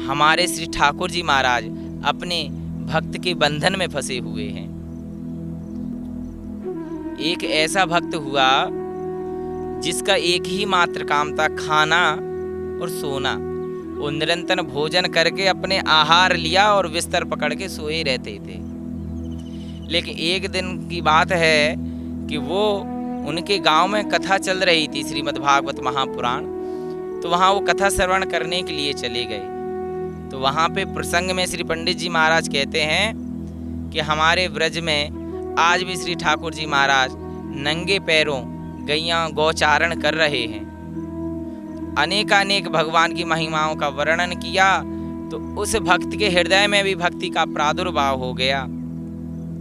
हमारे श्री ठाकुर जी महाराज अपने भक्त के बंधन में फंसे हुए हैं। एक ऐसा भक्त हुआ जिसका एक ही मात्र काम था, खाना और सोना। वो निरंतर भोजन करके अपने आहार लिया और बिस्तर पकड़ के सोए रहते थे। लेकिन एक दिन की बात है कि वो उनके गांव में कथा चल रही थी, श्रीमद् भागवत महापुराण। तो वहाँ वो कथा श्रवण करने के लिए चले गए। तो वहाँ पे प्रसंग में श्री पंडित जी महाराज कहते हैं कि हमारे ब्रज में आज भी श्री ठाकुर जी महाराज नंगे पैरों गैया गौचारण कर रहे हैं। अनेकानेक भगवान की महिमाओं का वर्णन किया तो उस भक्त के हृदय में भी भक्ति का प्रादुर्भाव हो गया।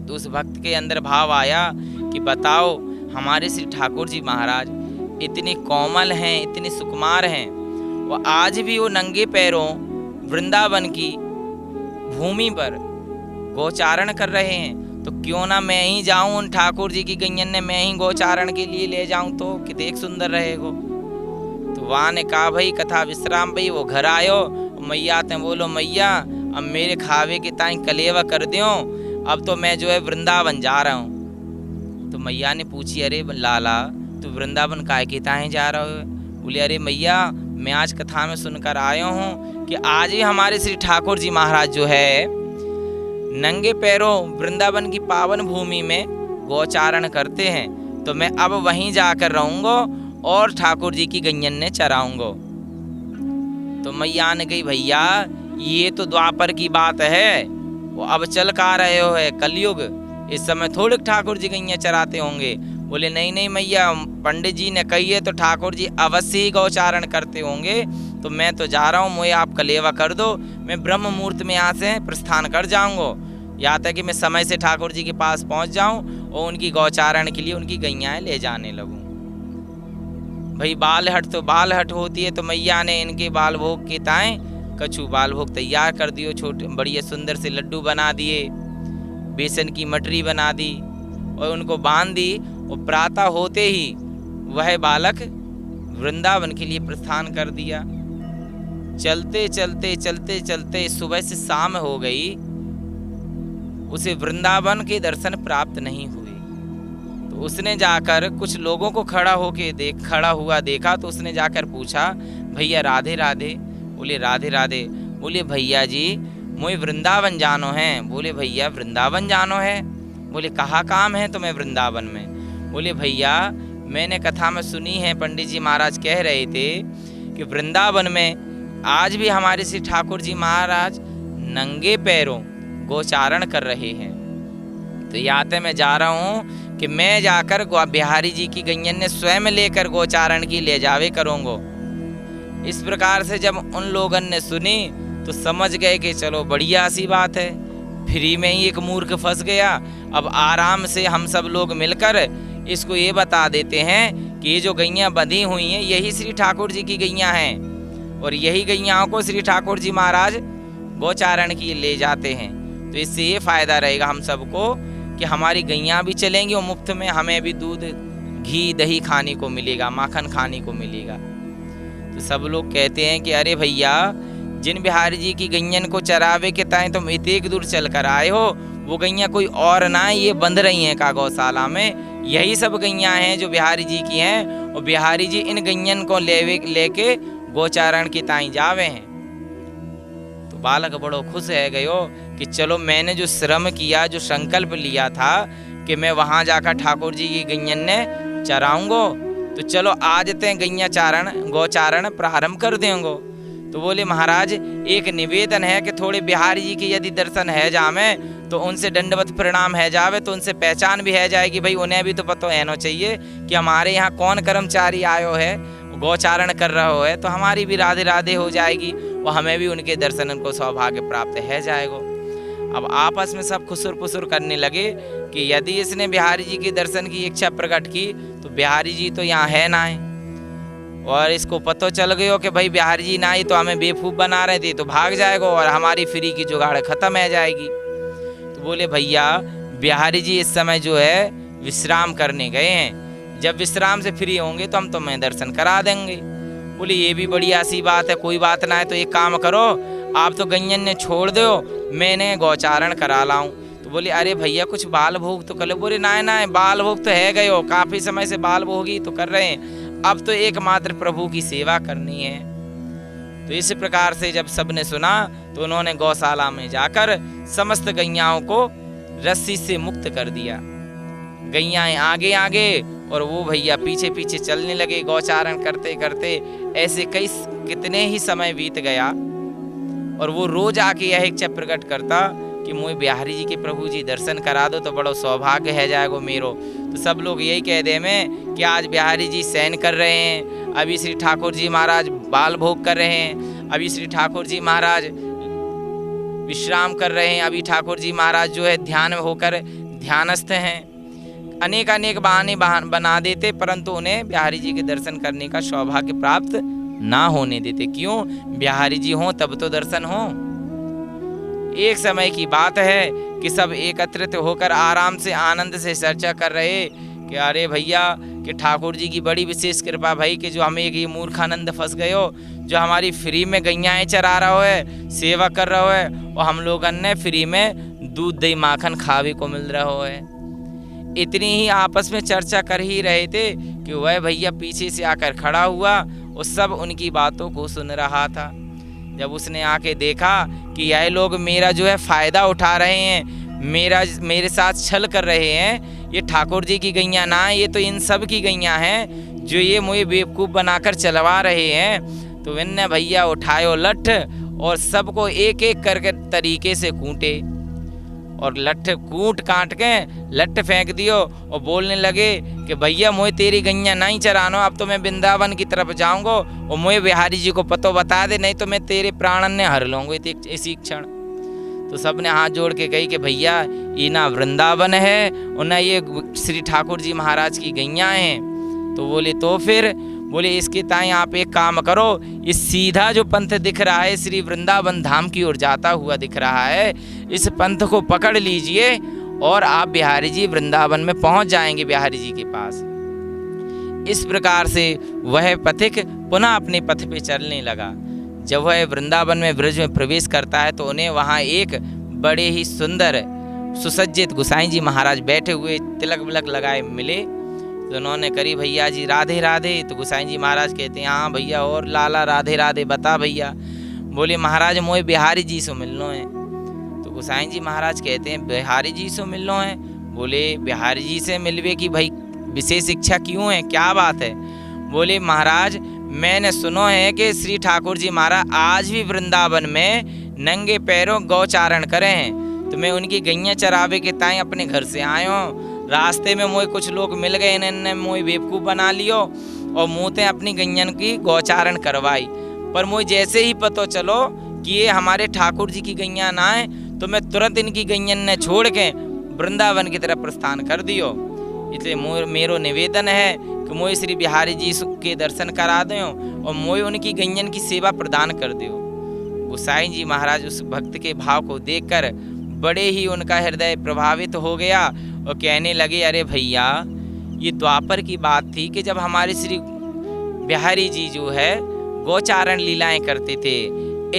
तो उस भक्त के अंदर भाव आया कि बताओ, हमारे श्री ठाकुर जी महाराज इतने कोमल हैं, इतने सुकुमार हैं, वो आज भी वो नंगे पैरों वृंदावन की भूमि पर गौचारण कर रहे हैं। तो क्यों ना मैं ही जाऊं उन ठाकुर जी की गैयन ने मैं ही गौचारण के लिए ले जाऊं तो कि देख सुंदर रहेगो। तो वहाँ ने कहा भाई कथा विश्राम भाई। वो घर आयो, मैया ते बोलो मैया अब मेरे खावे के ताई कलेवा कर दियो, अब तो मैं जो है वृंदावन जा रहा हूँ। तो मैया ने पूछी, अरे लाला तू वृंदावन काय के ताई जा रहा हो? बोले अरे मैया मैं आज कथा में सुनकर आया हूँ कि आज ही हमारे श्री ठाकुर जी महाराज जो है नंगे पैरों वृंदावन की पावन भूमि में गौचारण करते हैं, तो मैं अब वहीं जाकर रहूँगा और ठाकुर जी की गैयन ने चराऊंगा। तो मैया ने कही भैया ये तो द्वापर की बात है, वो अब चल का रहे हो है कलयुग, इस समय थोड़े ठाकुर जी गैया चराते होंगे। बोले नहीं नहीं मैया, पंडित जी ने कही है तो ठाकुर जी अवश्य ही गौचारण करते होंगे, तो मैं तो जा रहा हूँ, मुझे आप कलेवा कर दो, मैं ब्रह्म मुहूर्त में यहाँ से प्रस्थान कर जाऊँगा, यहाँ तक कि मैं समय से ठाकुर जी के पास पहुँच जाऊँ और उनकी गौचारण के लिए उनकी गैयाएँ ले जाने लगूँ। भाई बाल हट तो बाल हट होती है, तो मैया ने इनके बाल भोग के ताएँ कछु बाल भोग तैयार कर दियो, छोटे बढ़िया सुंदर से लड्डू बना दिए, बेसन की मटरी बना दी और उनको बांध दी। और प्रातः होते ही वह बालक वृंदावन के लिए प्रस्थान कर दिया। चलते चलते चलते चलते सुबह से शाम हो गई, उसे वृंदावन के दर्शन प्राप्त नहीं हुए। तो उसने जाकर कुछ लोगों को खड़ा हुआ देखा, तो उसने जाकर पूछा भैया राधे राधे। बोले राधे राधे। बोले भैया जी मुझे वृंदावन जानो है। बोले भैया वृंदावन जानो है? बोले कहाँ काम है तुम्हें वृंदावन में? बोले भैया मैंने कथा में सुनी है, पंडित जी महाराज कह रहे थे कि वृंदावन में आज भी हमारे श्री ठाकुर जी महाराज नंगे पैरों गौचारण कर रहे हैं। तो यहाँ से मैं जा रहा हूँ कि मैं जाकर बिहारी जी की गैयन ने स्वयं लेकर गौचारण की ले जावे करूँगा। इस प्रकार से जब उन लोगों ने सुनी तो समझ गए कि चलो बढ़िया सी बात है, फ्री में ही एक मूर्ख फंस गया। अब आराम से हम सब लोग मिलकर इसको ये बता देते हैं कि ये जो गैयाँ बंधी हुई हैं यही श्री ठाकुर जी की गैयाँ हैं और यही गैयाओं को श्री ठाकुर जी महाराज गौचारण की ले जाते हैं। तो इससे ये फायदा रहेगा हम सबको कि हमारी गैयाँ भी चलेंगी और मुफ्त में हमें भी दूध घी दही खाने को मिलेगा, माखन खाने को मिलेगा। तो सब लोग कहते हैं कि अरे भैया जिन बिहारी जी की गैयन को चरावे के ताएं तुम इतने दूर चल कर आए हो, वो गैया कोई और ना ये बंध रही हैं का गौशाला में, यही सब गैयाँ हैं जो बिहारी जी की हैं और बिहारी जी इन गैयन को लेके गौचारण की ताई जावे हैं। तो बालक बड़ो खुश है गयो कि चलो मैंने जो श्रम किया, जो संकल्प लिया था कि मैं वहाँ जाकर ठाकुर जी की गैयन ने चराऊंगो, तो चलो आज ते गैया गौचारण प्रारंभ कर देंगो। तो बोले महाराज एक निवेदन है कि थोड़े बिहारी जी के यदि दर्शन है जामे तो उनसे दंडवत प्रणाम है जावे, तो उनसे पहचान भी है जाएगी। भाई उन्हें भी तो पता रहना चाहिए कि हमारे यहाँ कौन कर्मचारी आयो है, गौचारण कर रहा है, तो हमारी भी राधे राधे हो जाएगी और हमें भी उनके दर्शन को सौभाग्य प्राप्त है जाएगा। अब आपस में सब खुसुर पुसुर करने लगे कि यदि इसने बिहारी जी के दर्शन की इच्छा प्रकट की तो बिहारी जी तो यहाँ है ना है, और इसको पता चल गयो कि भाई बिहारी जी ना ही तो हमें बेवकूफ़ बना रहे थे, तो भाग जाएगा और हमारी फ्री की जुगाड़ खत्म है जाएगी। तो बोले भैया बिहारी जी इस समय जो है विश्राम करने गए हैं, जब विश्राम से फ्री होंगे तो हम तुम्हें दर्शन करा देंगे। बोले ये भी बढ़िया सी बात है, कोई बात ना है, तो एक काम करो आप तो गैयन ने छोड़ दो, मैंने गौचारण करा लाऊं। तो बोले अरे भैया कुछ बाल भोग तो कर लो। बोले ना ना, बाल भोग तो है गए हो, काफी समय से बाल भोग ही तो कर रहे हैं, अब तो एकमात्र प्रभु की सेवा करनी है। तो इस प्रकार से जब सबने सुना तो उन्होंने गौशाला में जाकर समस्त गैयाओं को रस्सी से मुक्त कर दिया। गैयाएं आगे आगे और वो भैया पीछे पीछे चलने लगे गौचारण करते करते। ऐसे कितने ही समय बीत गया और वो रोज आके यह इच्छा प्रकट करता कि मुझे बिहारी जी के प्रभु जी दर्शन करा दो तो बड़ो सौभाग्य है जाएगो मेरो। तो सब लोग यही कह दे में कि आज बिहारी जी शयन कर रहे हैं, अभी श्री ठाकुर जी महाराज बाल भोग कर रहे हैं, अभी श्री ठाकुर जी महाराज विश्राम कर रहे हैं, अभी ठाकुर जी महाराज जो है ध्यान में होकर ध्यानस्थ हैं। अनेक अनेक बहाने बना देते, परंतु उन्हें बिहारी जी के दर्शन करने का सौभाग्य प्राप्त ना होने देते। क्यों? बिहारी जी हों तब तो दर्शन हो। एक समय की बात है कि सब एकत्रित होकर आराम से आनंद से चर्चा कर रहे कि अरे भैया कि ठाकुर जी की बड़ी विशेष कृपा भाई कि जो हमें ये मूर्खानंद फंस गए हो, जो हमारी फ्री में गैयाएं चरा रहा है, सेवा कर रहा है, और हम लोगों ने फ्री में दूध दही माखन खावे को मिल रहा है। इतनी ही आपस में चर्चा कर ही रहे थे कि वह भैया पीछे से आकर खड़ा हुआ और सब उनकी बातों को सुन रहा था। जब उसने आके देखा कि यह लोग मेरा जो है फायदा उठा रहे हैं, मेरे साथ छल कर रहे हैं, ये ठाकुर जी की गैया ना, ये तो इन सब की गैया हैं जो ये मुझे बेवकूफ़ बनाकर चलवा रहे हैं। तो इनने भैया उठायो लठ और सबको एक एक करके तरीके से कूटे और लठ कूट काट के लठ फेंक दियो और बोलने लगे कि भैया मुझे तेरी गैया नहीं चरानो, अब तो मैं वृंदावन की तरफ जाऊंगा और मुझे बिहारी जी को पतो बता दे, नहीं तो मैं तेरे प्राणन ने हर लूँगा इसी क्षण। तो सबने हाथ जोड़ के कही कि भैया ये ना वृंदावन है और ना ये श्री ठाकुर जी महाराज की गैया हैं। तो बोले तो फिर बोले इसके ताई आप एक काम करो, इस सीधा जो पंथ दिख रहा है श्री वृंदावन धाम की ओर जाता हुआ दिख रहा है, इस पंथ को पकड़ लीजिए और आप बिहारी जी वृंदावन में पहुंच जाएंगे बिहारी जी के पास। इस प्रकार से वह पथिक पुनः अपने पथ पे चलने लगा। जब वह वृंदावन में ब्रज में प्रवेश करता है तो उन्हें वहाँ एक बड़े ही सुंदर सुसज्जित गोसाई जी महाराज बैठे हुए तिलक विलक लगाए मिले। तो उन्होंने करी भैया जी राधे राधे। तो गोसाई जी महाराज कहते हैं हाँ भैया और लाला राधे राधे, बता भैया। बोले महाराज मोए बिहारी जी से मिलनो है। तो गोसाई जी महाराज कहते हैं बिहारी जी से मिलनो है। बोले बिहारी जी से मिलवे की भाई विशेष इच्छा क्यों है, क्या बात है? बोले महाराज मैंने सुनो है कि श्री ठाकुर जी महाराज आज भी वृंदावन में नंगे पैरों गौचारण करे हैं, तो मैं उनकी गैया चरावे के ताई अपने घर से आयो। रास्ते में मोए कुछ लोग मिल गए, इन्होंने मोए बेवकूफ़ बना लियो और मुँहते अपनी गैयन की गौचारण करवाई। पर मोए जैसे ही पता चलो कि ये हमारे ठाकुर जी की गैया ना है तो मैं तुरंत इनकी गैयन ने छोड़ के वृंदावन की तरफ प्रस्थान कर दियो। इसलिए मेरो निवेदन है कि मोए श्री बिहारी जी के दर्शन करा दो और मोए उनकी गैयन की सेवा प्रदान कर दो। गोसाई जी महाराज उस भक्त के भाव को देखकर बड़े ही उनका हृदय प्रभावित हो गया और कहने लगे अरे भैया ये द्वापर की बात थी कि जब हमारे श्री बिहारी जी जो है गौचारण लीलाएं करते थे।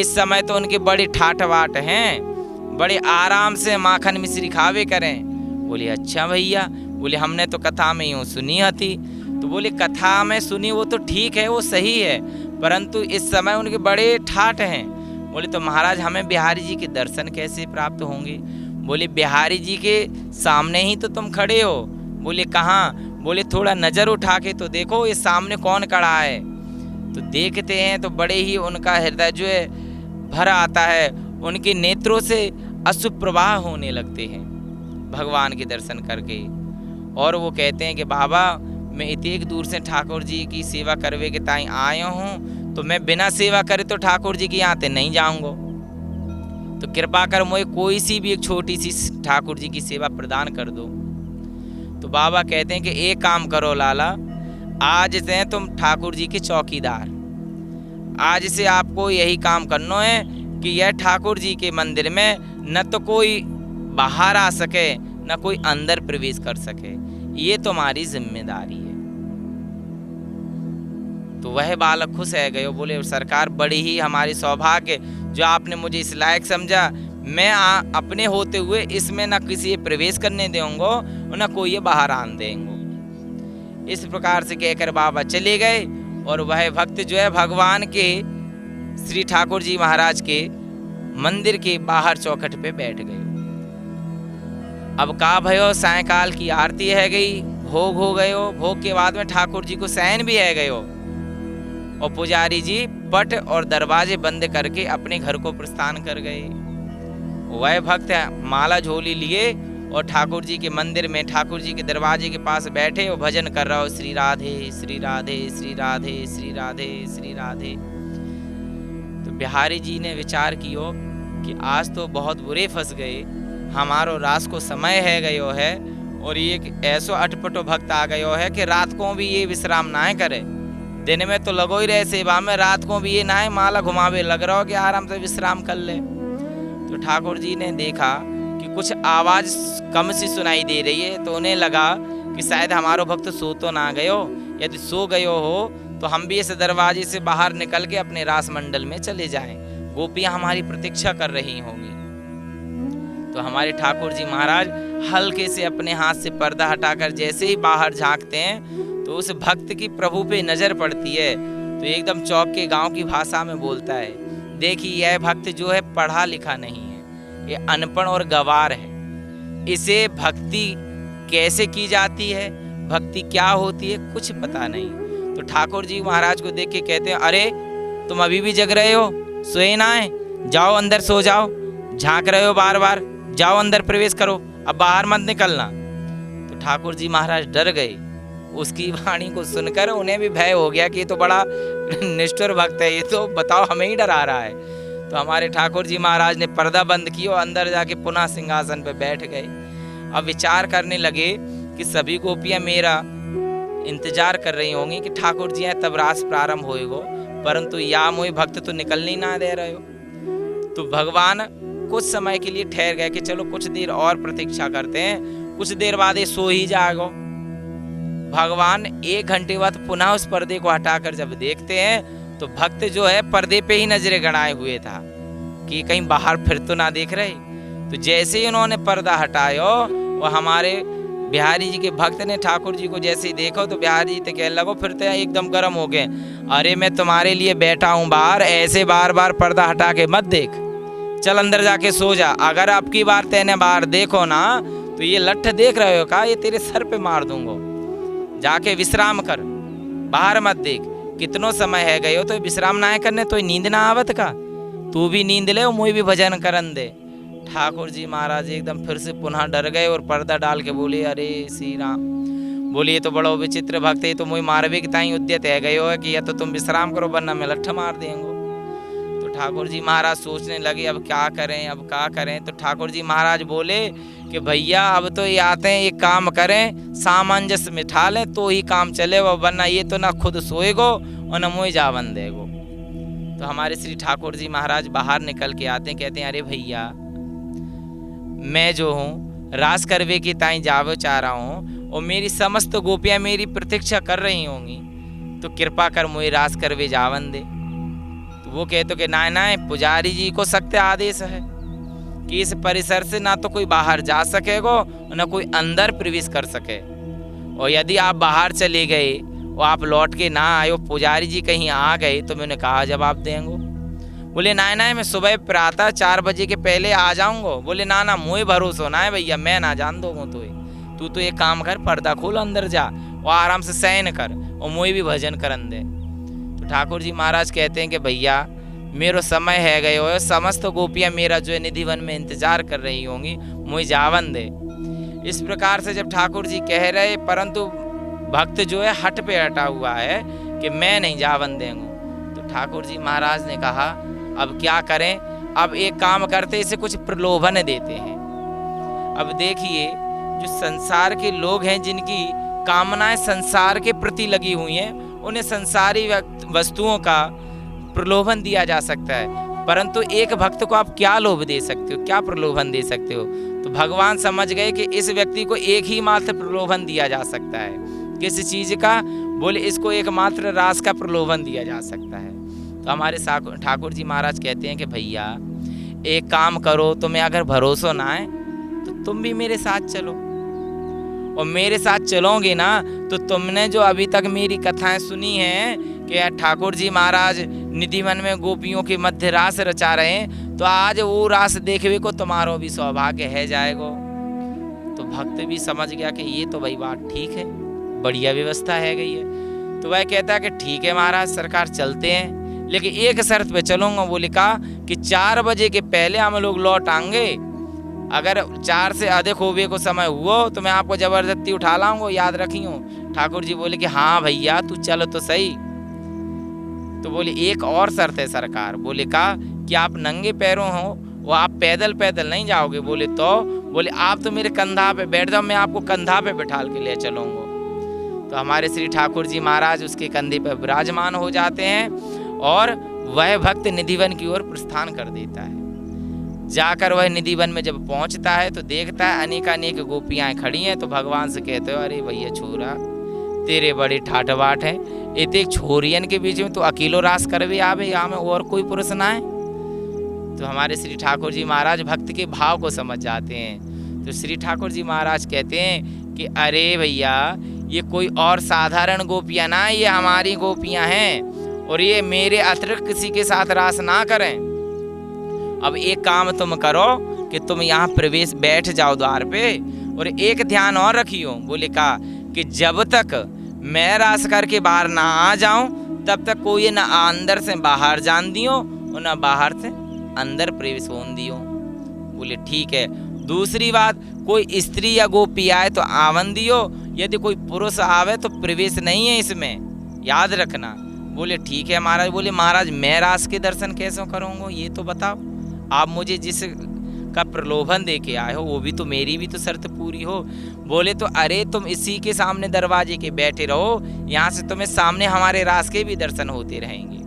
इस समय तो उनके बड़े ठाठ वाट हैं, बड़े आराम से माखन मिश्री खावे करें। बोले अच्छा भैया, बोले हमने तो कथा में यूँ सुनी थी। तो बोले कथा में सुनी वो तो ठीक है, वो सही है, परंतु इस समय उनके बड़े ठाठ हैं। बोले तो महाराज हमें बिहारी जी के दर्शन कैसे प्राप्त होंगे? बोले बिहारी जी के सामने ही तो तुम खड़े हो। बोले कहाँ? बोले थोड़ा नज़र उठा के तो देखो ये सामने कौन खड़ा है। तो देखते हैं तो बड़े ही उनका हृदय जो है भर आता है, उनके नेत्रों से अश्रु प्रवाह होने लगते हैं भगवान के दर्शन करके। और वो कहते हैं कि बाबा मैं इतने दूर से ठाकुर जी की सेवा करवे के ताई आया हूँ, तो मैं बिना सेवा करे तो ठाकुर जी के यहाँ ते नहीं जाऊँगा, तो कृपा कर मुझे कोई सी भी एक छोटी सी ठाकुर जी की सेवा प्रदान कर दो। तो बाबा कहते हैं कि एक काम करो लाला, आज से तुम ठाकुर जी के चौकीदार। आज से आपको यही काम करना है कि यह ठाकुर जी के मंदिर में न तो कोई बाहर आ सके न कोई अंदर प्रवेश कर सके, ये तुम्हारी जिम्मेदारी है। तो वह बालक खुश है गए, बोले सरकार बड़ी ही हमारी सौभाग्य जो आपने मुझे इस लायक समझा, मैं अपने होते हुए इसमें न किसी प्रवेश करने देंगे और न कोई ये बाहर आने देंगे। इस प्रकार से कहकर बाबा चले गए और वह भक्त जो है भगवान के श्री ठाकुर जी महाराज के मंदिर के बाहर चौखट पे बैठ गए। अब का भयो, सायकाल की आरती है गई, भोग हो गयो। भोग के बाद में ठाकुर जी को शयन भी है गयो और पुजारी जी पट और दरवाजे बंद करके अपने घर को प्रस्थान कर गए। वह भक्त माला झोली लिए और ठाकुर जी के मंदिर में ठाकुर जी के दरवाजे के पास बैठे और भजन कर रहा हो, श्री राधे श्री राधे श्री राधे श्री राधे श्री राधे। तो बिहारी जी ने विचार कियो कि आज तो बहुत बुरे फंस गए, हमारो रात को समय है गयो है और ये एक ऐसो अटपटो भक्त आ गयो है कि रात को भी ये विश्राम ना करे। दिन में तो लगो ही रहे सेवा में, रात को भी ये ना माला घुमावे लग रहा हो कि आराम से विश्राम कर ले। तो ठाकुर जी ने देखा कि कुछ आवाज कम सी सुनाई दे रही है, तो उन्हें लगा कि शायद हमारो भक्त सो तो ना गयो, यदि सो गयो हो तो हम भी इस दरवाजे से बाहर निकल के अपने रास मंडल में चले जाएं, गोपियां हमारी प्रतीक्षा कर रही होंगी। तो हमारे ठाकुर जी महाराज हल्के से अपने हाथ से पर्दा हटाकर जैसे ही बाहर झांकते हैं तो उस भक्त की प्रभु पे नजर पड़ती है, तो एकदम चौक के गांव की भाषा में बोलता है, देखिए यह भक्त जो है पढ़ा लिखा नहीं है, ये अनपढ़ और गवार है, इसे भक्ति कैसे की जाती है, भक्ति क्या होती है, कुछ पता नहीं। तो ठाकुर जी महाराज को देख के कहते हैं, अरे तुम अभी भी जग रहे हो, सोए ना है, जाओ अंदर सो जाओ, झांक रहे हो बार बार, जाओ अंदर प्रवेश करो, अब बाहर मत निकलना। तो ठाकुर जी महाराज डर गए, उसकी वाणी को सुनकर उन्हें भी भय हो गया कि ये तो बड़ा निष्ठुर भक्त है, ये तो बताओ हमें ही डरा रहा है। तो हमारे ठाकुर जी महाराज ने पर्दा बंद किया और अंदर जाके पुनः सिंहासन पे बैठ गए। अब विचार करने लगे कि सभी गोपियां मेरा इंतजार कर रही होंगी कि ठाकुर जी हैं तब रास प्रारंभ होएगो, परंतु या मोए भक्त तो निकलने ना दे रहे हो। तो भगवान कुछ समय के लिए ठहर गए कि चलो कुछ देर और प्रतीक्षा करते हैं, कुछ देर बाद ये सो ही जाएगा। भगवान 1 घंटे बाद पुनः उस पर्दे को हटाकर जब देखते हैं तो भक्त जो है पर्दे पे ही नजरें गड़ाए हुए था कि कहीं बाहर फिर तो ना देख रहे। तो जैसे ही उन्होंने पर्दा हटाया और हमारे बिहारी जी के भक्त ने ठाकुर जी को जैसे ही देखो तो बिहारी जी तो कहने लगो, फिर तो एकदम गर्म हो गए, अरे मैं तुम्हारे लिए बैठा हूँ बाहर, ऐसे बार बार पर्दा हटा के मत देख, चल अंदर जाके सो जा, अगर आपकी बार तेने बाहर देखो ना तो ये लठ देख रहे हो का, ये तेरे सर पे मार दूंगा, जाके विश्राम कर, बाहर मत देख, कितनो समय है गयो तो विश्राम ना करने तो नींद ना आवत का, तू भी नींद ले और मुझे भी भजन करन दे। ठाकुर जी महाराज एकदम फिर से पुनः डर गए और पर्दा डाल के बोले, अरे श्री राम, बोलिए तो बड़ा विचित्र भक्त है, तो मुझे मारवे की ताई उद्यत है गयो है कि या तो तुम विश्राम करो वरना मैं लठ मार देंगे। तो ठाकुर जी महाराज सोचने लगे अब क्या करें, अब क्या करें। तो ठाकुर जी महाराज बोले कि भैया अब तो ये आते हैं, एक काम करें, सामंजस्य मिठा लें तो ही काम चले, वरना ये तो ना खुद सोएगो और न मुझे जावन देगो। तो हमारे श्री ठाकुर जी महाराज बाहर निकल के आते हैं, कहते हैं, अरे भैया मैं जो हूँ रास करवे की ताई जावे चाह रहा हूँ और मेरी समस्त गोपियाँ मेरी प्रतीक्षा कर रही होंगी, तो कृपा कर मुझे रास करवे जावन दे। तो वो कहते कि ना ना, पुजारी जी को सख्त आदेश है कि इस परिसर से ना तो कोई बाहर जा सकेगा और ना कोई अंदर प्रवेश कर सके, और यदि आप बाहर चले गए और आप लौट के ना आए, पुजारी जी कहीं आ गए तो मैं उन्हें कहा जवाब देंगे। बोले ना ना, मैं सुबह प्रातः 4 बजे के पहले आ जाऊंगा। बोले ना ना, मुझे भरोसा ना है भैया, मैं ना जान दूंगा तू तो एक काम कर, पर्दा खोल, अंदर जा और आराम से शयन कर और मुझे भी भजन करन दे। तो ठाकुर जी महाराज कहते हैं कि भैया मेरो समय है गयो है, समस्त गोपियां मेरा जो है निधिवन में इंतजार कर रही होंगी, मुझे जावन दे। इस प्रकार से जब ठाकुर जी कह रहे, परंतु भक्त जो है हट पे हटा हुआ है कि मैं नहीं जावन देंगे। तो ठाकुर जी महाराज ने कहा अब क्या करें, अब एक काम करते, इसे कुछ प्रलोभन देते हैं। अब देखिए जो संसार के लोग हैं जिनकी कामनाएं संसार के प्रति लगी हुई हैं, उन्हें संसारी वस्तुओं का प्रलोभन दिया जा सकता है, परंतु एक भक्त को आप क्या लोभ दे सकते हो, क्या प्रलोभन दे सकते हो। तो भगवान समझ गए कि इस व्यक्ति को एक ही मात्र प्रलोभन दिया जा सकता है। किस चीज का? बोले इसको एकमात्र रास का प्रलोभन दिया जा सकता है। तो हमारे ठाकुर जी महाराज कहते हैं कि भैया एक काम करो, तुम्हें अगर भरोसा ना है तो तुम भी मेरे साथ चलो, और मेरे साथ चलोगे ना तो तुमने जो अभी तक मेरी कथाएं सुनी हैं कि ठाकुर जी महाराज निधिवन में गोपियों के मध्य रास रचा रहे हैं, तो आज वो रास देखने को तुम्हारो भी सौभाग्य है जाएगो। तो भक्त भी समझ गया कि ये तो भाई बात ठीक है, बढ़िया व्यवस्था है गई है। तो वह कहता है कि ठीक है महाराज सरकार चलते हैं, लेकिन एक शर्त पे चलूंगा। वो लिखा कि 4 बजे के पहले हम लोग लौट आएंगे, अगर 4 से अधिक होवे को समय हुआ तो मैं आपको जबरदस्ती उठा लाऊंगा, याद रखियो। ठाकुर जी बोले कि हाँ भैया तू चलो तो सही। तो बोले एक और शर्त है सरकार। बोले कहा कि आप नंगे पैरों हो, वो आप पैदल पैदल नहीं जाओगे। बोले तो बोले आप तो मेरे कंधा पे बैठ जाओ, मैं आपको कंधा पे बैठाल के ले चलूंगा। तो हमारे श्री ठाकुर जी महाराज उसके कंधे पर विराजमान हो जाते हैं और वह भक्त निधिवन की ओर प्रस्थान कर देता है। जाकर वह निधिवन में जब पहुंचता है तो देखता है अनेक गोपियां खड़ी हैं। तो भगवान से कहते हो अरे भैया छोरा तेरे बड़े ठाठ बाट है, इतने छोरियन के बीच में तो अकेलो रास करवे आवे, यहाँ में और कोई पुरुष ना है। तो हमारे श्री ठाकुर जी महाराज भक्त के भाव को समझ जाते हैं। तो श्री ठाकुर जी महाराज कहते हैं कि अरे भैया ये कोई और साधारण गोपियां ना, ये हमारी गोपियां हैं और ये मेरे अतिरिक्त किसी के साथ रास ना करें। अब एक काम तुम करो कि तुम यहाँ प्रवेश बैठ जाओ द्वार पे, और एक ध्यान और रखियो। बोले कहा कि जब तक मैं रास करके बाहर ना आ जाऊं तब तक कोई ना अंदर से बाहर जान दियो और ना बाहर से अंदर प्रवेश होने दियो। बोले ठीक है। दूसरी बात, कोई स्त्री या गोपी आए तो आवन दियो, यदि कोई पुरुष आवे तो प्रवेश नहीं है इसमें, याद रखना। बोले ठीक है महाराज। बोले महाराज मैं रास के दर्शन कैसे करूँगा ये तो बताओ, आप मुझे जिस का प्रलोभन दे के आए हो वो भी तो मेरी भी तो शर्त पूरी हो। बोले तो अरे तुम इसी के सामने दरवाजे के बैठे रहो, यहाँ से तुम्हें सामने हमारे रास के भी दर्शन होते रहेंगे।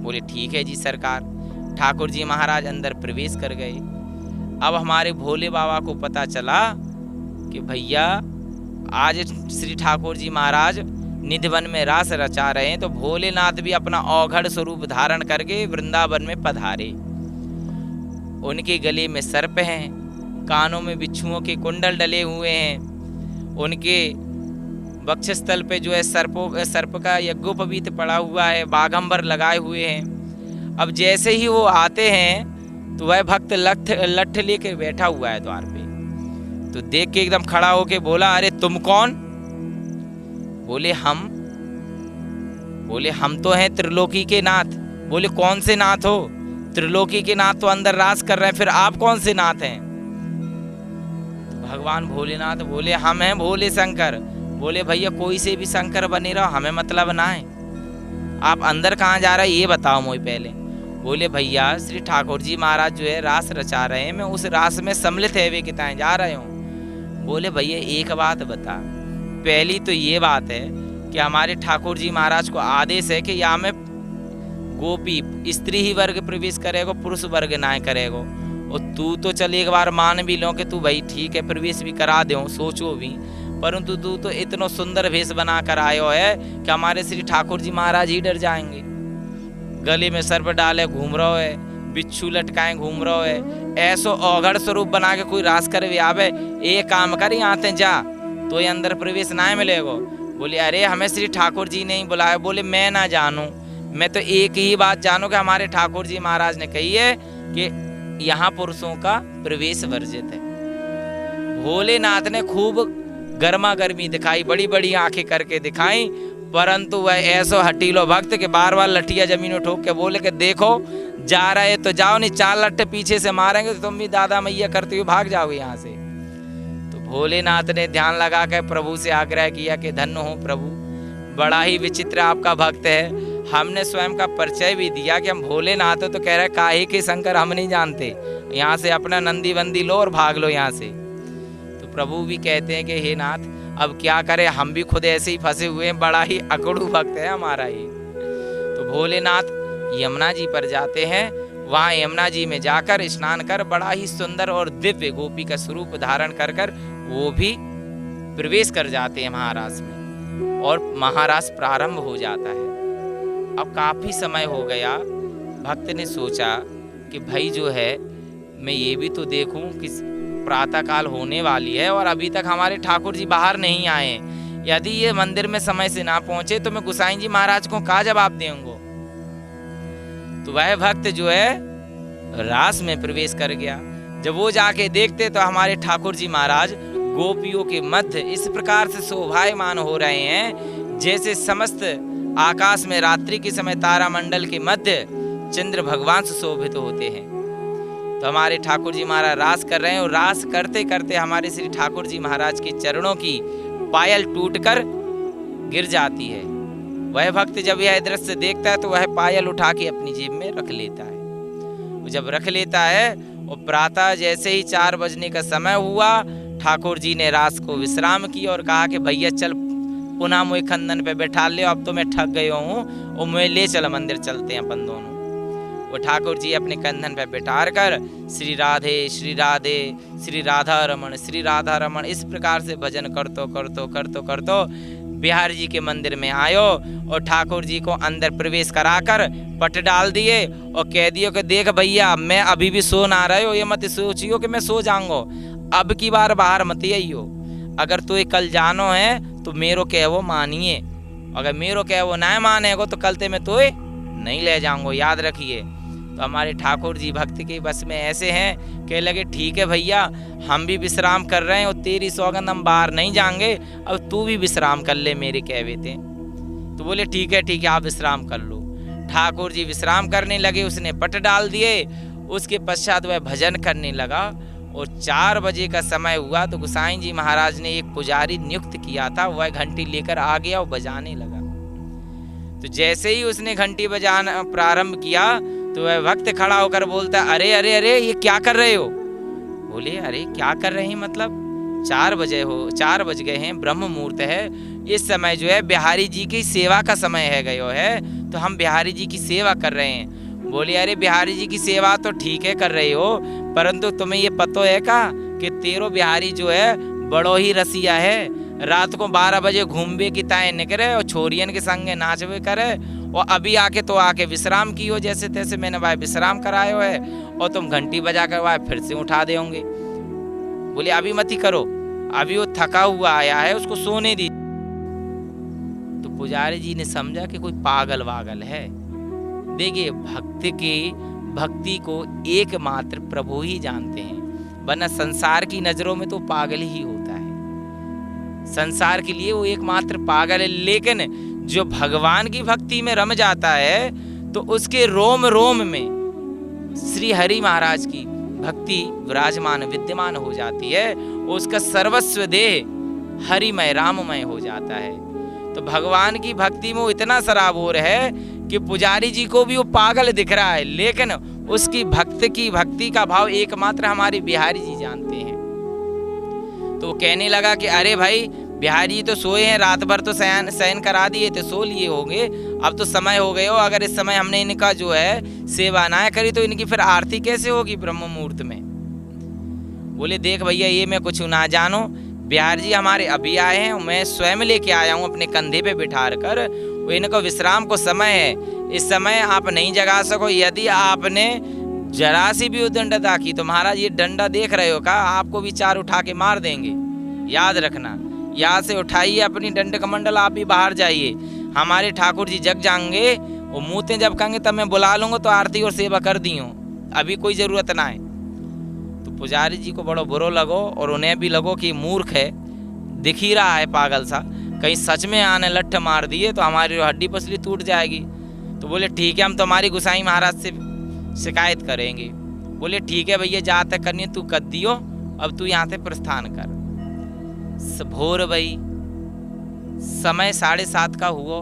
बोले ठीक है जी सरकार। ठाकुर जी महाराज अंदर प्रवेश कर गए। अब हमारे भोले बाबा को पता चला कि भैया आज श्री ठाकुर जी महाराज निधिवन में रास रचा रहे हैं, तो भोलेनाथ भी अपना औघड़ स्वरूप धारण करके वृंदावन में पधारे। उनके गले में सर्प हैं, कानों में बिच्छुओं के कुंडल डले हुए हैं, उनके वक्षस्थल पे जो है सर्प का यज्ञोपवीत पड़ा हुआ है, बाघंबर लगाए हुए हैं। अब जैसे ही वो आते हैं तो वह भक्त लठ लेके बैठा हुआ है द्वार पे। तो देख के एकदम खड़ा होके बोला अरे तुम कौन? बोले हम तो हैं त्रिलोकी के नाथ। बोले कौन से नाथ हो? त्रिलोकी के नाथ तो अंदर राज कर रहे हैं, फिर आप कौन से नाथ हैं? तो भगवान भोलेनाथ बोले हम हैं भोले शंकर। बोले भैया कोई से भी शंकर बने रहो, हमें मतलब ना है, आप अंदर कहाँ जा रहे हैं ये बताओ मुझे पहले। बोले भैया श्री ठाकुर जी महाराज जो है रास रचा रहे हैं, मैं उस रास में सम्मिलित है वे किताएं जा रहे हूँ। बोले भैया एक बात बता, पहली तो ये बात है कि हमारे ठाकुर जी महाराज को आदेश है कि यहाँ में गोपी स्त्री ही वर्ग प्रवेश करेगो, पुरुष वर्ग ना करेगो। और तू तो चल एक बार मान भी लो कि तू भाई ठीक है प्रवेश भी करा दो, सोचो भी, परंतु तू तो इतना सुंदर भेष बना कर आयो है कि हमारे श्री ठाकुर जी महाराज ही डर जाएंगे। गले में सर्प डाले घूम रहा है, बिच्छू लटकाए घूम रहा है, ऐसो औघड़ स्वरूप बना के कोई रास कर आवे। एक काम कर यहाँ से जा, तो ये अंदर प्रवेश ना मिलेगो। बोले अरे हमें श्री ठाकुर जी ने ही बुलाया। बोले मैं ना जानूं, मैं तो एक ही बात जानूं कि हमारे ठाकुर जी महाराज ने कही है कि यहाँ पुरुषों का प्रवेश वर्जित है। भोलेनाथ ने खूब गर्मा गर्मी दिखाई, बड़ी बड़ी आंखें करके दिखाई, परंतु वह ऐसो हटीलो भक्त के बार बार लठिया जमीन में ठोक के बोले कि देखो जा रहे तो जाओ, नहीं 4 लट्ठे पीछे से मारेंगे तो तुम भी दादा मैया करते हुए भाग जाओगे यहाँ से। तो भोलेनाथ ने ध्यान लगा कर प्रभु से आग्रह किया कि धन्य हो प्रभु, बड़ा ही विचित्र आपका भक्त है। हमने स्वयं का परिचय भी दिया कि हम भोलेनाथ हो, तो कह रहे काहे के शंकर हम नहीं जानते, यहाँ से अपना नंदी बंदी लो और भाग लो यहाँ से। तो प्रभु भी कहते हैं कि हे नाथ अब क्या करें, हम भी खुद ऐसे ही फंसे हुए हैं, बड़ा ही अकड़ू भक्त है हमारा ही। तो भोलेनाथ यमुना जी पर जाते हैं, वहाँ यमुना जी में जाकर स्नान कर बड़ा ही सुंदर और दिव्य गोपी का स्वरूप धारण कर वो भी प्रवेश कर जाते हैं महारास में, और महारास प्रारंभ हो जाता है। अब काफ़ी समय हो गया। भक्त ने सोचा कि भाई जो है मैं ये भी तो देखूं कि प्रातःकाल होने वाली है और अभी तक हमारे ठाकुर जी बाहर नहीं आए। यदि ये मंदिर में समय से ना पहुंचे तो मैं गोसाई जी महाराज को क्या जवाब दूंगा। तो वह भक्त जो है रास में प्रवेश कर गया। जब वो जाके देखते तो हमारे ठाकुर जी महाराज गोपियों के मध्य इस प्रकार से शोभायमान हो रहे हैं जैसे समस्त आकाश में रात्रि के समय तारामंडल के मध्य चंद्र भगवान से शोभित होते हैं। तो हमारे ठाकुर जी महाराज रास कर रहे हैं और रास करते करते हमारे श्री ठाकुर जी महाराज के चरणों की पायल टूटकर गिर जाती है। वह भक्त जब यह दृश्य देखता है तो वह पायल उठा के अपनी जेब में रख लेता है। वो जब रख लेता है और प्रातः जैसे ही 4 बजने का समय हुआ, ठाकुर जी ने रास को विश्राम किया और कहा कि भैया चल पुनः मुझे खंदन पे बैठा ले, अब तो मैं थक गया हूँ और मुझे ले चल मंदिर चलते हैं अपन दोनों। वो ठाकुर जी अपने कंधन पे बैठार कर श्री राधे श्री राधे श्री राधा रमण इस प्रकार से भजन करतो बिहारी जी के मंदिर में आयो और ठाकुर जी को अंदर प्रवेश कराकर पट डाल दिए और कह दियो कि देख भैया मैं अभी भी सो ना रहे हो, ये मत सोचियो कि मैं सो जाऊंगो, अब की बार बाहर मत आइयो। अगर तो कल जानो है तो मेरो कहवो मानिए, अगर मेरो कहवो ना मानेगो तो कल ते मैं तो नहीं ले जाऊंगो, याद रखिए। तो हमारे ठाकुर जी भक्त के बस में ऐसे हैं, कह लगे ठीक है भैया हम भी विश्राम कर रहे हैं और तेरी सौगंध हम बाहर नहीं जाएंगे, अब तू भी विश्राम कर ले मेरे कहवे थे। तो बोले ठीक है आप विश्राम कर लो। ठाकुर जी विश्राम करने लगे, उसने पट डाल दिए। उसके पश्चात वह भजन करने लगा और 4 बजे का समय हुआ तो गोसाई जी महाराज ने एक पुजारी नियुक्त किया था, वह घंटी लेकर आ गया और बजाने लगा। तो जैसे ही उसने घंटी बजाना प्रारंभ किया तो वह भक्त खड़ा होकर बोलता अरे अरे अरे ये क्या कर रहे हो। बोले अरे क्या कर रहे हैं मतलब 4 बज गए हैं, ब्रह्म मुहूर्त है, इस समय जो है बिहारी जी की सेवा का समय है गयो है, तो हम बिहारी जी की सेवा कर रहे हैं। बोले अरे बिहारी जी की सेवा तो ठीक है कर रहे हो, परंतु तुम्हें ये पतो है का कि तेरो बिहारी जो है बड़ो ही रसिया है, रात को 12 बजे घूमबे की ताए निकले और छोरियन के संगे नाचबे करे और अभी आके विश्राम की हो, जैसे तैसे मैंने भाई विश्राम करायो है और तुम घंटी बजा कर भाई फिर से उठा देंगे। बोले अभी मत ही करो, अभी वो थका हुआ आया है उसको सोने दी। तो पुजारी जी ने समझा कि कोई पागल वागल है। देखिए भक्ति को एकमात्र प्रभु ही जानते हैं, वरना संसार की नजरों में तो पागल ही होता है। संसार के लिए वो एकमात्र पागल है, लेकिन जो भगवान की भक्ति में रम जाता है तो उसके रोम रोम में श्री हरि महाराज की भक्ति विराजमान विद्यमान हो जाती है, उसका सर्वस्व देह हरिमय राममय हो जाता है। तो भगवान की भक्ति में वो इतना सराबोर है कि पुजारी जी को भी वो पागल दिख रहा है, लेकिन उसकी भक्ति का भाव एकमात्र हमारे बिहारी जी जानते हैं। तो कहने लगा कि अरे भाई बिहारी तो सोए हैं, रात भर तो शयन करा दिए थे, सो लिए होंगे, अब तो समय हो गए हो, अगर इस समय हमने इनका जो है सेवा ना करी तो इनकी फिर आरती कैसे होगी ब्रह्म मुहूर्त में। बोले देख भैया ये मैं कुछ ना जानो, बिहारी जी हमारे अभी आए हैं, मैं स्वयं लेके आया हूँ अपने कंधे पे बिठा कर, इनको विश्राम को समय है, इस समय आप नहीं जगा सको। यदि आपने जरा सी भी उद्दंडता की तो महाराज ये डंडा देख रहे हो का, आपको भी 4 उठा के मार देंगे, याद रखना। यहाँ से उठाइए अपनी दंड कमंडल, आप भी बाहर जाइए, हमारे ठाकुर जी जग जाएंगे, वो मुँहते जब कहेंगे तब मैं बुला लूँगा, तो आरती और सेवा कर दी हूँ, अभी कोई ज़रूरत ना है। तो पुजारी जी को बड़ा बुरा लगो और उन्हें भी लगो कि मूर्ख है, दिख ही रहा है पागल सा, कहीं सच में आने लट्ठ मार दिए तो हमारी हड्डी पसली टूट जाएगी। तो बोले ठीक है हम तुम्हारी गोसाई महाराज से शिकायत करेंगे। बोले ठीक है भैया जहाँ तक करनी तू कर दियो, अब तू यहाँ से प्रस्थान कर। भोर भई समय 7:30 का हुआ,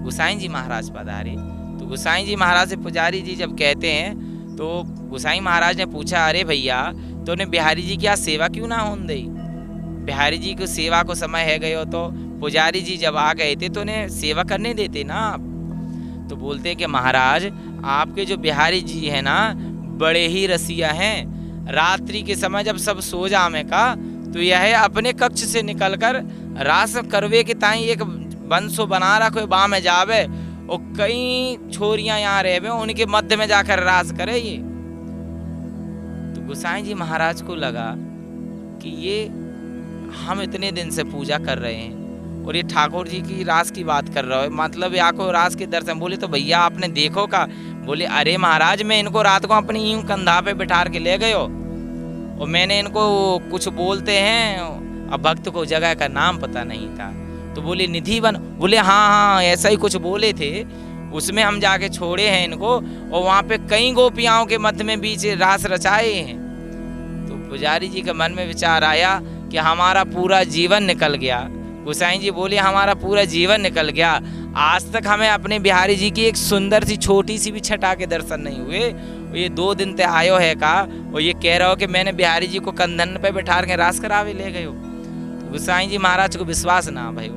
गोसाई जी महाराज पधारे। तो गोसाई जी महाराज से पुजारी जी जब कहते हैं तो गोसाई महाराज ने पूछा अरे भैया तो ने बिहारी जी की आज सेवा क्यों ना होने दी, बिहारी जी को सेवा को समय है गए हो, तो पुजारी जी जब आ गए थे तो उन्हें सेवा करने देते ना आप। तो बोलते हैं कि महाराज आपके जो बिहारी जी है ना बड़े ही रसिया हैं, रात्रि के समय जब सब सो जामे का तो यह अपने कक्ष से निकलकर रास करवे के ताई एक बंसो बना रखो बा में जावे और कई छोरियां यहाँ रह उनके मध्य में जाकर रास करे ये। तो गोसाई जी महाराज को लगा कि ये हम इतने दिन से पूजा कर रहे हैं और ये ठाकुर जी की रास की बात कर रहा है, मतलब यहाँ को रास के दर्शन। बोले तो भैया आपने देखो का? बोले अरे महाराज मैं इनको रात को अपनी यूं कंधा पे बिठार के ले गयो और मैंने इनको कुछ बोलते हैं, अब भक्त को जगह का नाम पता नहीं था। तो बोले निधि वन, बोले हाँ हाँ ऐसा ही कुछ बोले थे, उसमें हम जाके छोड़े हैं इनको और वहाँ पे कई गोपियाओं के मध्य में बीच रास रचाए हैं। तो पुजारी जी के मन में विचार आया कि हमारा पूरा जीवन निकल गया। गोसाई जी बोले हमारा पूरा जीवन निकल गया, आज तक हमें अपने बिहारी जी की एक सुंदर सी छोटी सी भी छटा के दर्शन नहीं हुए। ये 2 दिन ते आयो है का और ये कह रहा हो कि मैंने बिहारी जी को कंधन पे बैठा के रास करावे ले गयो। तो गोसाई जी महाराज को विश्वास ना भयो।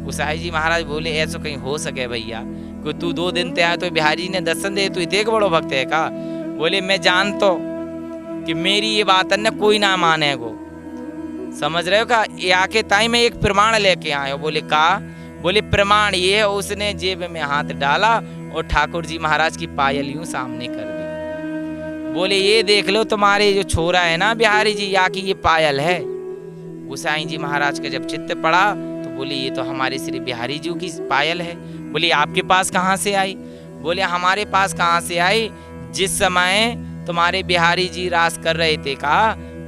गोसाई जी महाराज बोले ऐसा कहीं हो सके भैया, कि तू 2 दिन ते आया तो बिहारी जी ने दर्शन दे, तू इतने बड़ो भक्त है का? बोले मैं जानतो कि मेरी ये बात न कोई ना माने गो, समझ रहे हो का? ये आके ताई मैं एक प्रमाण लेके आयो। बोले का? बोले प्रमाण ये है, उसने जेब में हाथ डाला और ठाकुर जी महाराज की पायल यूं सामने कर दी। बोले ये देख लो तुम्हारे जो छोरा है ना बिहारी जी, या की ये पायल है। गोसाई जी महाराज का जब चित्त पड़ा तो बोले ये तो हमारे श्री बिहारी जी की पायल है। बोले आपके पास कहाँ से आई? बोले हमारे पास कहाँ से आई, जिस समय तुम्हारे बिहारी जी रास कर रहे थे का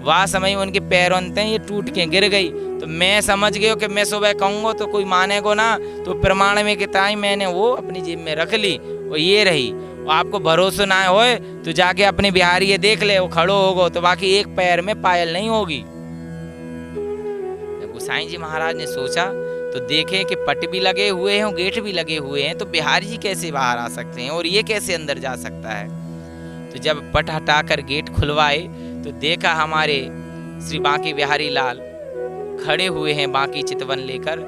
वह समय उनके पैरों ते ये टूट के गिर गई। तो मैं समझ गया कि मैं सुबह कहूँगा तो कोई मानेगो ना, तो प्रमाण में किताई मैंने वो अपनी जेब में रख ली और ये रही। और आपको भरोसा ना होए तो जाके अपने बिहारी ये देख ले, वो खड़ो होगो तो बाकी एक पैर में पायल नहीं होगी। गोसाई जी महाराज ने सोचा तो देखे कि पट भी लगे हुए हैं, गेट भी लगे हुए हैं, तो बिहारी जी कैसे बाहर आ सकते हैं और ये कैसे अंदर जा सकता है। तो जब पट हटाकर गेट खुलवाए तो देखा हमारे श्री बांके बिहारी लाल खड़े हुए हैं बांकी चितवन लेकर,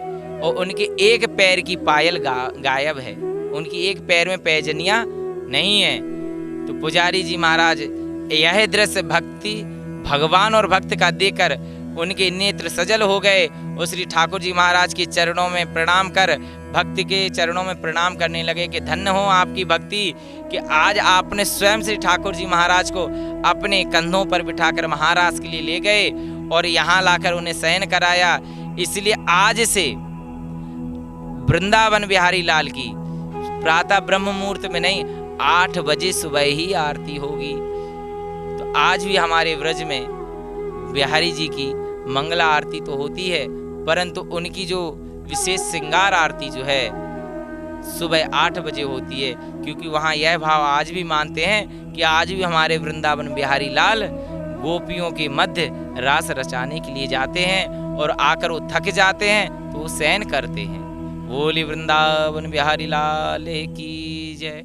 और उनके एक पैर की पायल गायब है, उनकी एक पैर में पैजनिया नहीं है। तो पुजारी जी महाराज यह दृश्य भक्ति भगवान और भक्त का देखकर उनके नेत्र सजल हो गए और श्री ठाकुर जी महाराज के चरणों में प्रणाम कर भक्ति के चरणों में प्रणाम करने लगे कि धन्य हो आपकी भक्ति कि आज आपने स्वयं श्री ठाकुर जी महाराज को अपने कंधों पर बिठाकर महाराज के लिए ले गए और यहाँ लाकर उन्हें शयन कराया। इसलिए आज से वृंदावन बिहारी लाल की प्रातः ब्रह्म मुहूर्त में नहीं 8 बजे सुबह ही आरती होगी। तो आज भी हमारे व्रज में बिहारी जी की मंगला आरती तो होती है, परंतु उनकी जो विशेष श्रृंगार आरती जो है सुबह 8 बजे होती है, क्योंकि वहाँ यह भाव आज भी मानते हैं कि आज भी हमारे वृंदावन बिहारी लाल गोपियों के मध्य रास रचाने के लिए जाते हैं और आकर वो थक जाते हैं तो वो शयन करते हैं। बोली वृंदावन बिहारी लाल की जय।